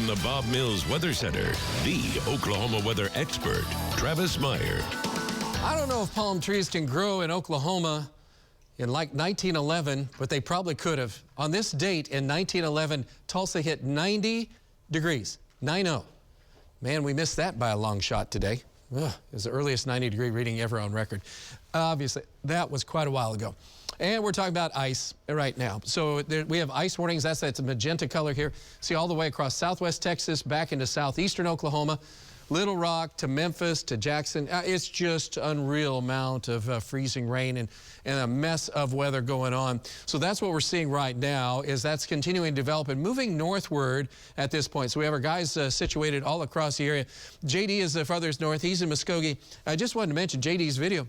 From the Bob Mills Weather Center, the Oklahoma weather expert, Travis Meyer. I don't know if palm trees can grow in Oklahoma in like 1911, but they probably could have. On this date in 1911, Tulsa hit 90 degrees, 9-0. Man, we missed that by a long shot today. Ugh, it was the earliest 90-degree reading ever on record. Obviously, that was quite a while ago. And we're talking about ice right now. So we have ice warnings. That's a magenta color here. See all the way across southwest Texas, back into southeastern Oklahoma, Little Rock to Memphis to Jackson. It's just unreal amount of freezing rain and a mess of weather going on. So that's what we're seeing right now, is that's continuing to develop and moving northward at this point. So we have our guys situated all across the area. JD is the farthest north. He's in Muskogee. I just wanted to mention JD's video.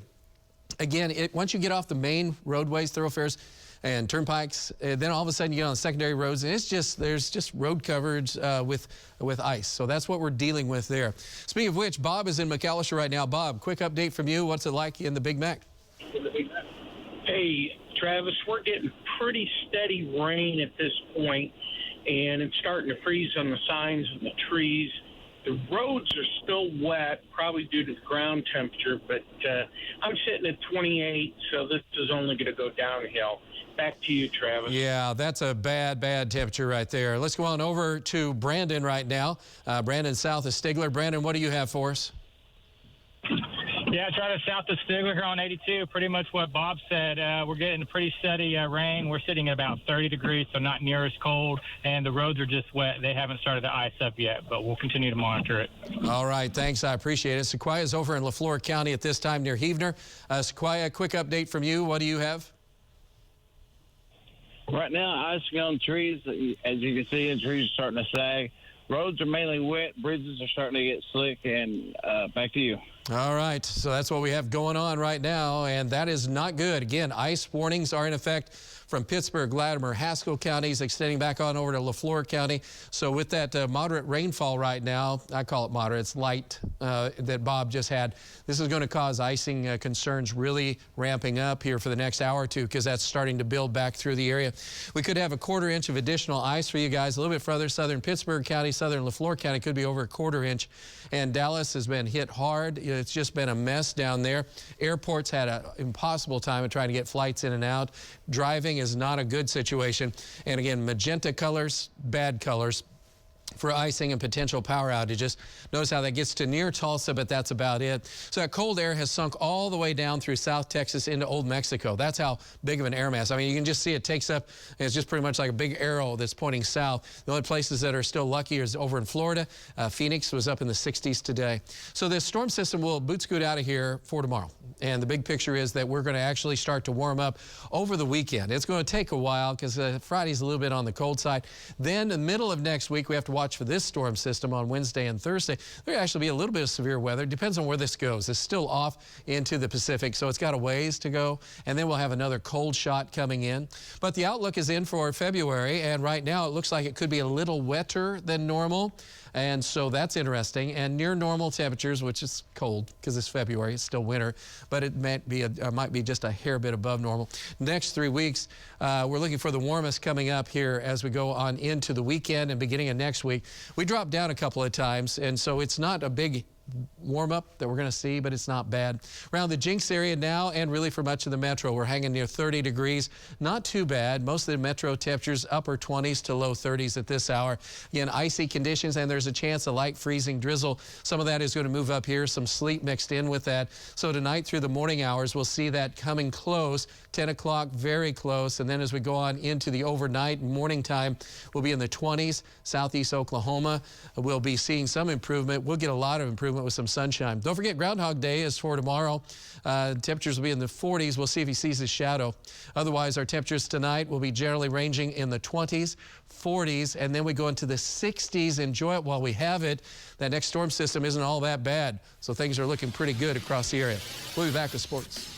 Again, once you get off the main roadways, thoroughfares, and turnpikes, then all of a sudden you get on secondary roads, and there's just road coverage with ice. So that's what we're dealing with there. Speaking of which, Bob is in McAllister right now. Bob, quick update from you. What's it like in the Big Mac? Hey, Travis, we're getting pretty steady rain at this point, and it's starting to freeze on the signs and the trees. The roads are still wet, probably due to the ground temperature, but I'm sitting at 28, so this is only going to go downhill. Back to you, Travis. Yeah, that's a bad temperature right there. Let's go on over to Brandon right now. Brandon south of Stigler. Brandon, what do you have for us? Yeah, Travis, south of Stigler here on 82. Pretty much what Bob said. We're getting pretty steady rain. We're sitting at about 30 degrees, so not near as cold. And the roads are just wet. They haven't started to ice up yet, but we'll continue to monitor it. All right, thanks. I appreciate it. Sequoia is over in LaFleur County at this time near Heavener. Sequoia, quick update from you. What do you have? Right now, icing on trees. As you can see, the trees are starting to sag. Roads are mainly wet. Bridges are starting to get slick. And back to you. All right, so that's what we have going on right now, and that is not good. Again, ice warnings are in effect from Pittsburgh, Latimer, Haskell counties, extending back on over to LaFleur County. So with that moderate rainfall right now, I call it moderate, it's light, that Bob just had, this is going to cause icing concerns really ramping up here for the next hour or two, because that's starting to build back through the area. We could have a quarter-inch of additional ice for you guys a little bit further. Southern Pittsburgh County, southern LaFleur County could be over a quarter-inch, and Dallas has been hit hard. It's just been a mess down there. Airports had an impossible time of trying to get flights in and out. Driving is not a good situation. And again, magenta colors, bad colors for icing and potential power outages. Notice how that gets to near Tulsa, but that's about it. So that cold air has sunk all the way down through South Texas into Old Mexico. That's how big of an air mass. I mean, you can just see it takes up, it's just pretty much like a big arrow that's pointing south. The only places that are still lucky is over in Florida. Phoenix was up in the 60s today. So this storm system will boot scoot out of here for tomorrow. And the big picture is that we're going to actually start to warm up over the weekend. It's going to take a while because Friday's a little bit on the cold side. Then the middle of next week, we have to watch for this storm system on Wednesday and Thursday. There will actually be a little bit of severe weather. Depends on where this goes. It's still off into the Pacific, so it's got a ways to go. And then we'll have another cold shot coming in. But the outlook is in for February, and right now it looks like it could be a little wetter than normal. And so that's interesting. And near normal temperatures, which is cold because it's February, it's still winter, but it might be just a hair bit above normal. Next 3 weeks, we're looking for the warmest coming up here as we go on into the weekend and beginning of next week. We dropped down a couple of times, and so it's not a big warm-up that we're going to see, but it's not bad. Around the Jinx area now, and really for much of the metro, we're hanging near 30 degrees. Not too bad. Most of the metro temperatures upper 20s to low 30s at this hour. Again, icy conditions, and there's a chance of light freezing drizzle. Some of that is going to move up here, some sleet mixed in with that. So tonight through the morning hours, we'll see that coming close. 10 o'clock, very close. And then as we go on into the overnight and morning time, we'll be in the 20s. Southeast Oklahoma, we'll be seeing some improvement. We'll get a lot of improvement with some sunshine. Don't forget, Groundhog Day is for tomorrow. Temperatures will be in the 40s. We'll see if he sees his shadow. Otherwise, our temperatures tonight will be generally ranging in the 20s, 40s, and then we go into the 60s. Enjoy it while we have it. That next storm system isn't all that bad, so things are looking pretty good across the area. We'll be back with sports.